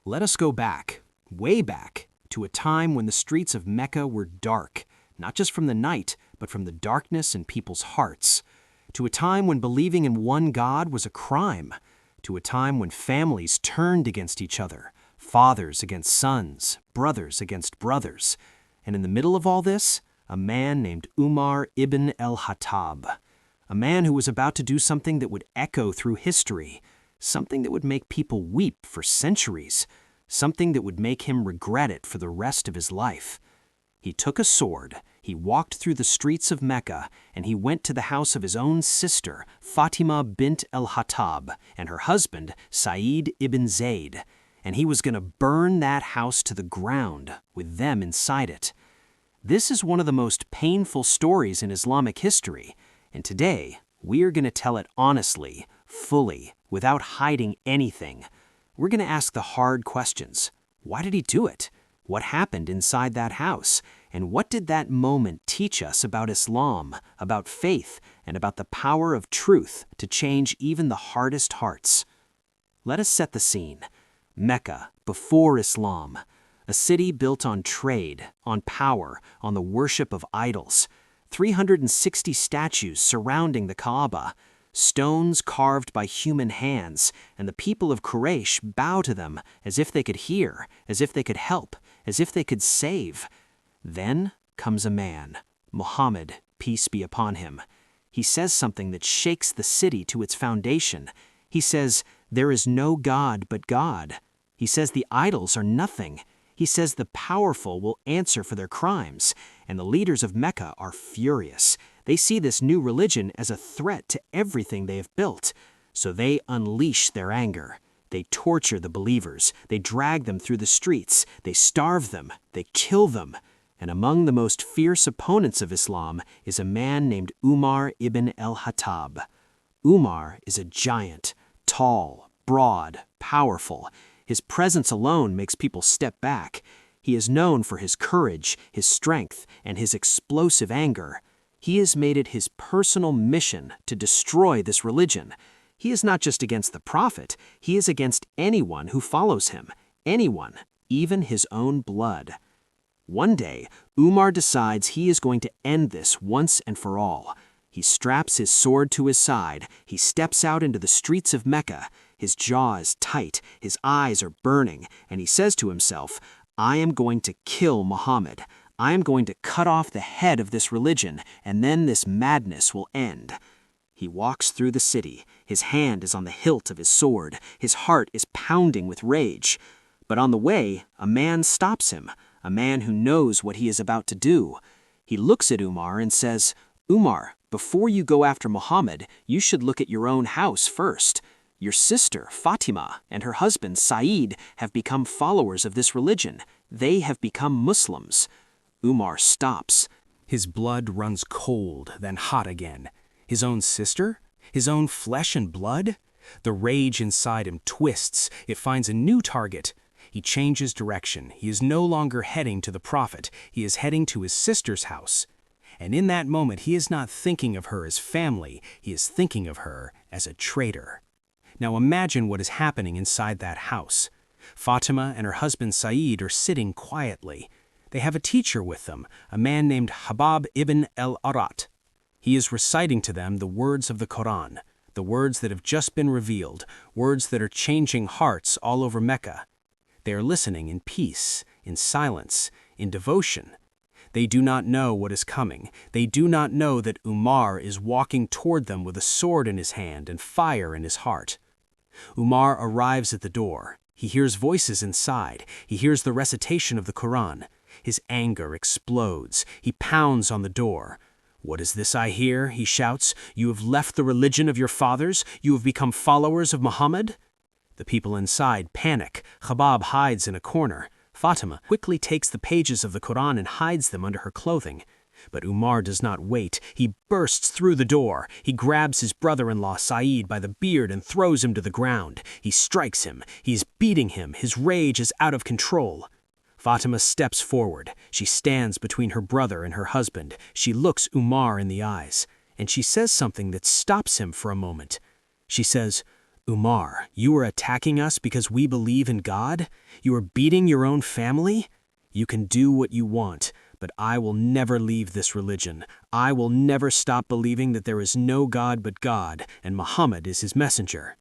Let us go back, way back, to a time when the streets of Mecca were dark, not just from the night, but from the darkness in people's hearts. To a time when believing in one God was a crime. To a time when families turned against each other, fathers against sons, brothers against brothers. And in the middle of all this, a man named Umar ibn al-Khattab. A man who was about to do something that would echo through history, something that would make people weep for centuries, something that would make him regret it for the rest of his life. He took a sword, he walked through the streets of Mecca, and he went to the house of his own sister, Fatimah bint al-Khattab, and her husband, Sa'id ibn Zayd, and he was going to burn that house to the ground with them inside it. This is one of the most painful stories in Islamic history, and today we are going to tell it honestly, fully, without hiding anything. We're going to ask the hard questions. Why did he do it? What happened inside that house? And what did that moment teach us about Islam, about faith, and about the power of truth to change even the hardest hearts? Let us set the scene. Mecca, before Islam. A city built on trade, on power, on the worship of idols. 360 statues surrounding the Kaaba. Stones carved by human hands, and the people of Quraysh bow to them as if they could hear, as if they could help, as if they could save. Then comes a man, Muhammad, peace be upon him. He says something that shakes the city to its foundation. He says, "There is no God but God." He says the idols are nothing. He says the powerful will answer for their crimes, and the leaders of Mecca are furious. They see this new religion as a threat to everything they have built, so they unleash their anger. They torture the believers, they drag them through the streets, they starve them, they kill them. And among the most fierce opponents of Islam is a man named Umar ibn al-Khattab. Umar is a giant, tall, broad, powerful. His presence alone makes people step back. He is known for his courage, his strength, and his explosive anger. He has made it his personal mission to destroy this religion. He is not just against the Prophet, he is against anyone who follows him, anyone, even his own blood. One day, Umar decides he is going to end this once and for all. He straps his sword to his side, he steps out into the streets of Mecca. His jaw is tight, his eyes are burning, and he says to himself, "I am going to kill Muhammad. I am going to cut off the head of this religion, and then this madness will end." He walks through the city. His hand is on the hilt of his sword. His heart is pounding with rage. But on the way, a man stops him, a man who knows what he is about to do. He looks at Umar and says, "Umar, before you go after Muhammad, you should look at your own house first. Your sister, Fatimah, and her husband, Sa'id, have become followers of this religion. They have become Muslims." Umar stops. His blood runs cold, then hot again. His own sister? His own flesh and blood? The rage inside him twists. It finds a new target. He changes direction. He is no longer heading to the Prophet. He is heading to his sister's house. And in that moment, he is not thinking of her as family. He is thinking of her as a traitor. Now imagine what is happening inside that house. Fatimah and her husband Sa'id are sitting quietly. They have a teacher with them, a man named Habab ibn al-Arat. He is reciting to them the words of the Quran, the words that have just been revealed, words that are changing hearts all over Mecca. They are listening in peace, in silence, in devotion. They do not know what is coming. They do not know that Umar is walking toward them with a sword in his hand and fire in his heart. Umar arrives at the door. He hears voices inside. He hears the recitation of the Quran. His anger explodes. He pounds on the door. "What is this I hear?" he shouts. "You have left the religion of your fathers? You have become followers of Muhammad?" The people inside panic. Khattab hides in a corner. Fatimah quickly takes the pages of the Quran and hides them under her clothing. But Umar does not wait. He bursts through the door. He grabs his brother-in-law Sa'id by the beard and throws him to the ground. He strikes him. He is beating him. His rage is out of control. Fatimah steps forward. She stands between her brother and her husband. She looks Umar in the eyes, and she says something that stops him for a moment. She says, Umar, you are attacking us because we believe in God? You are beating your own family? You can do what you want, but I will never leave this religion. I will never stop believing that there is no God but God, and Muhammad is his messenger.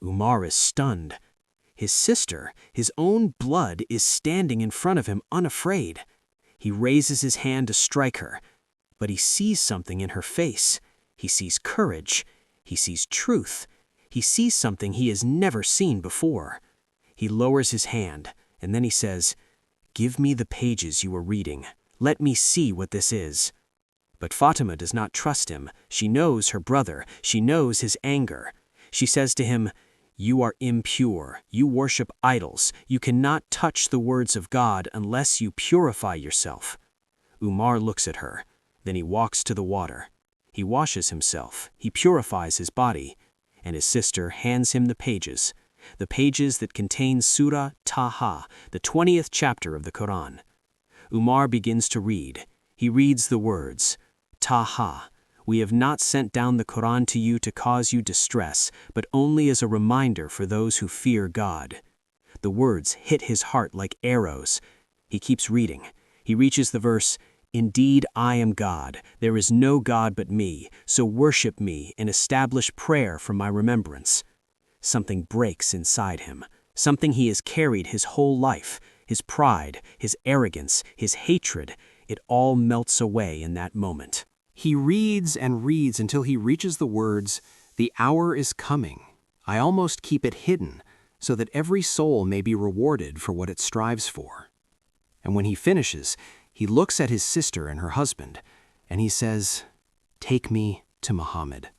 Umar is stunned. His sister, his own blood, is standing in front of him unafraid. He raises his hand to strike her, but he sees something in her face. He sees courage. He sees truth. He sees something he has never seen before. He lowers his hand, and then he says, "Give me the pages you were reading. Let me see what this is." But Fatimah does not trust him. She knows her brother. She knows his anger. She says to him, "You are impure. You worship idols. You cannot touch the words of God unless you purify yourself." Umar looks at her. Then he walks to the water. He washes himself. He purifies his body. And his sister hands him the pages that contain Surah Taha, the 20th chapter of the Quran. Umar begins to read. He reads the words, "Taha, we have not sent down the Quran to you to cause you distress, but only as a reminder for those who fear God." The words hit his heart like arrows. He keeps reading. He reaches the verse, "Indeed, I am God. There is no God but me, so worship me and establish prayer for my remembrance." Something breaks inside him, something he has carried his whole life, his pride, his arrogance, his hatred. It all melts away in that moment. He reads and reads until he reaches the words, "The hour is coming. I almost keep it hidden, so that every soul may be rewarded for what it strives for." And when he finishes, he looks at his sister and her husband, and he says, "Take me to Muhammad.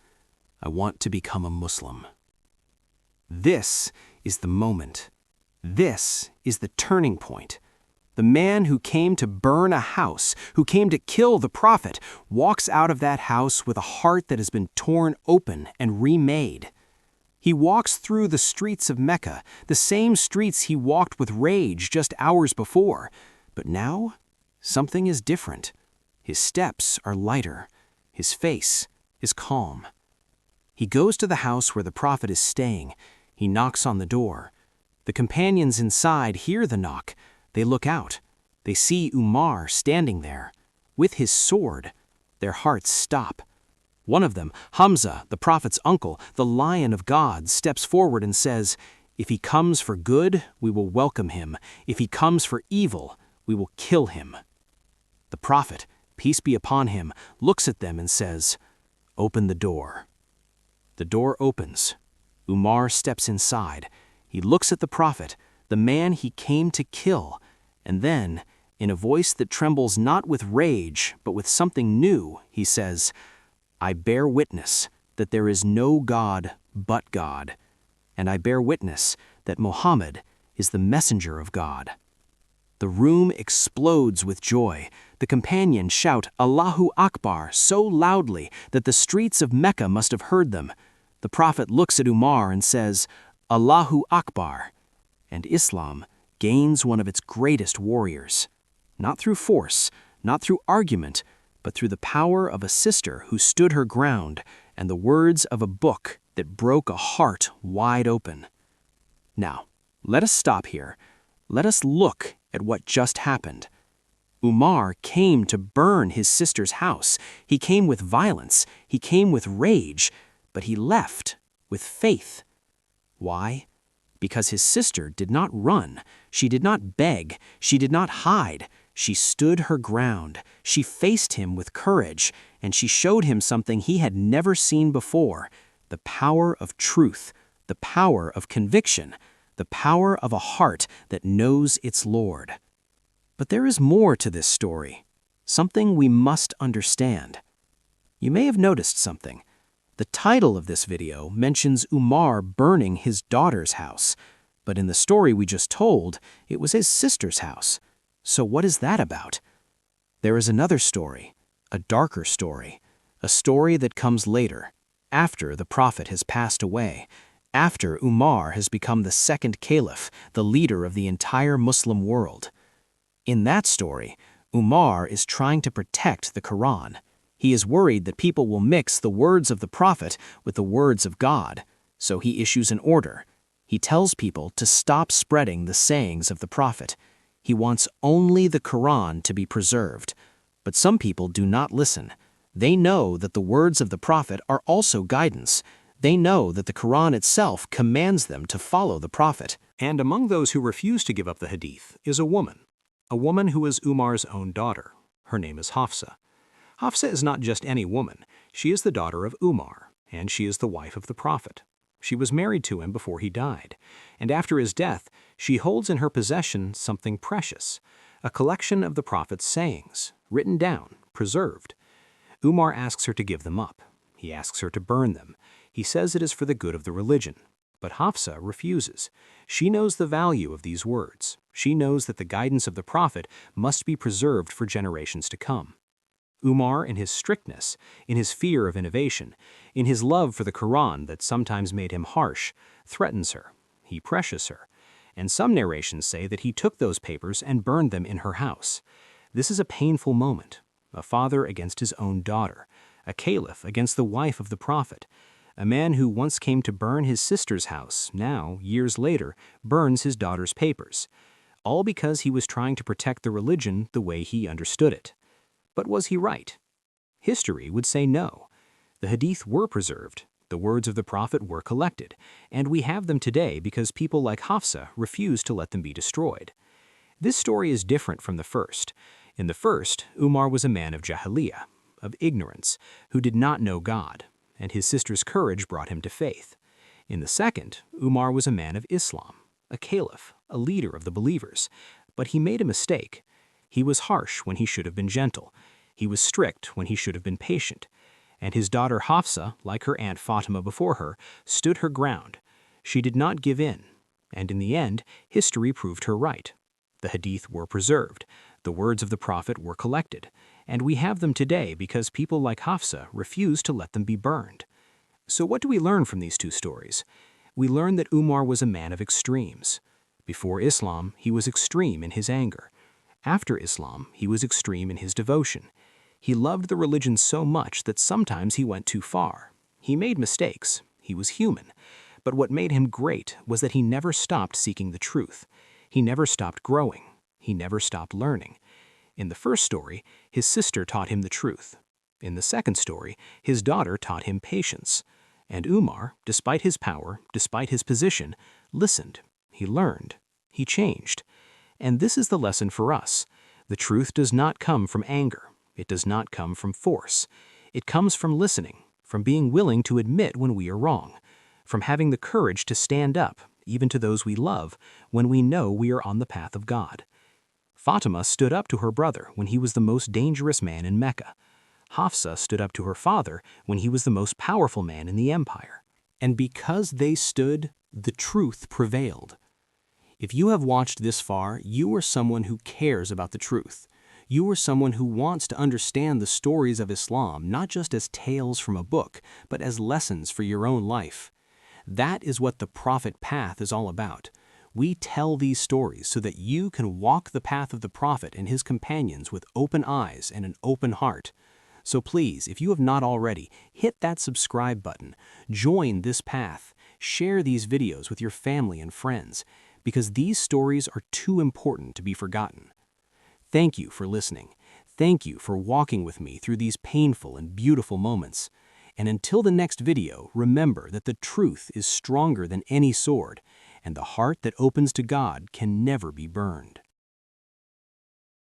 I want to become a Muslim." This is the moment. This is the turning point. The man who came to burn a house, who came to kill the prophet, walks out of that house with a heart that has been torn open and remade. He walks through the streets of Mecca, the same streets he walked with rage just hours before. But now, something is different. His steps are lighter. His face is calm. He goes to the house where the prophet is staying. He knocks on the door. The companions inside hear the knock. They look out. They see Umar standing there, with his sword. Their hearts stop. One of them, Hamza, the prophet's uncle, the Lion of God, steps forward and says, "If he comes for good, we will welcome him. If he comes for evil, we will kill him." The prophet, peace be upon him, looks at them and says, "Open the door." The door opens. Umar steps inside. He looks at the prophet, the man he came to kill, and then, in a voice that trembles not with rage, but with something new, he says, "I bear witness that there is no God but God, and I bear witness that Muhammad is the messenger of God." The room explodes with joy. The companions shout Allahu Akbar so loudly that the streets of Mecca must have heard them. The prophet looks at Umar and says, "Allahu Akbar," and Islam gains one of its greatest warriors. Not through force, not through argument, but through the power of a sister who stood her ground and the words of a book that broke a heart wide open. Now, let us stop here. Let us look at what just happened. Umar came to burn his sister's house. He came with violence. He came with rage. But he left with faith. Why? Because his sister did not run. She did not beg. She did not hide. She stood her ground. She faced him with courage, and she showed him something he had never seen before: the power of truth, the power of conviction, the power of a heart that knows its Lord. But there is more to this story, something we must understand. You may have noticed something. The title of this video mentions Umar burning his daughter's house, but in the story we just told, it was his sister's house. So what is that about? There is another story, a darker story, a story that comes later, after the prophet has passed away, after Umar has become the second caliph, the leader of the entire Muslim world. In that story, Umar is trying to protect the Quran. He is worried that people will mix the words of the prophet with the words of God. So he issues an order. He tells people to stop spreading the sayings of the Prophet. He wants only the Quran to be preserved. But some people do not listen. They know that the words of the Prophet are also guidance. They know that the Quran itself commands them to follow the Prophet. And among those who refuse to give up the Hadith is a woman who is Umar's own daughter. Her name is Hafsa. Hafsa is not just any woman. She is the daughter of Umar, and she is the wife of the Prophet. She was married to him before he died, and after his death, she holds in her possession something precious, a collection of the Prophet's sayings, written down, preserved. Umar asks her to give them up. He asks her to burn them. He says it is for the good of the religion. But Hafsa refuses. She knows the value of these words. She knows that the guidance of the Prophet must be preserved for generations to come. Umar, in his strictness, in his fear of innovation, in his love for the Quran that sometimes made him harsh, threatens her. He pressures her. And some narrations say that he took those papers and burned them in her house. This is a painful moment. A father against his own daughter. A caliph against the wife of the Prophet. A man who once came to burn his sister's house, now, years later, burns his daughter's papers. All because he was trying to protect the religion the way he understood it. But was he right? History would say no. The Hadith were preserved, the words of the Prophet were collected, and we have them today because people like Hafsa refused to let them be destroyed. This story is different from the first. In the first, Umar was a man of Jahiliyyah, of ignorance, who did not know God, and his sister's courage brought him to faith. In the second, Umar was a man of Islam, a caliph, a leader of the believers, but he made a mistake. He was harsh when he should have been gentle. He was strict when he should have been patient. And his daughter Hafsa, like her aunt Fatimah before her, stood her ground. She did not give in. And in the end, history proved her right. The Hadith were preserved. The words of the Prophet were collected. And we have them today because people like Hafsa refused to let them be burned. So what do we learn from these two stories? We learn that Umar was a man of extremes. Before Islam, he was extreme in his anger. After Islam, he was extreme in his devotion. He loved the religion so much that sometimes he went too far. He made mistakes. He was human. But what made him great was that he never stopped seeking the truth. He never stopped growing. He never stopped learning. In the first story, his sister taught him the truth. In the second story, his daughter taught him patience. And Umar, despite his power, despite his position, listened. He learned. He changed. And this is the lesson for us. The truth does not come from anger. It does not come from force. It comes from listening, from being willing to admit when we are wrong, from having the courage to stand up, even to those we love, when we know we are on the path of God. Fatimah stood up to her brother when he was the most dangerous man in Mecca. Hafsa stood up to her father when he was the most powerful man in the empire. And because they stood, the truth prevailed. If you have watched this far, you are someone who cares about the truth. You are someone who wants to understand the stories of Islam not just as tales from a book, but as lessons for your own life. That is what the Prophet path is all about. We tell these stories so that you can walk the path of the Prophet and his companions with open eyes and an open heart. So please, if you have not already, hit that subscribe button, join this path, share these videos with your family and friends, because these stories are too important to be forgotten. Thank you for listening. Thank you for walking with me through these painful and beautiful moments. And until the next video, remember that the truth is stronger than any sword, and the heart that opens to God can never be burned.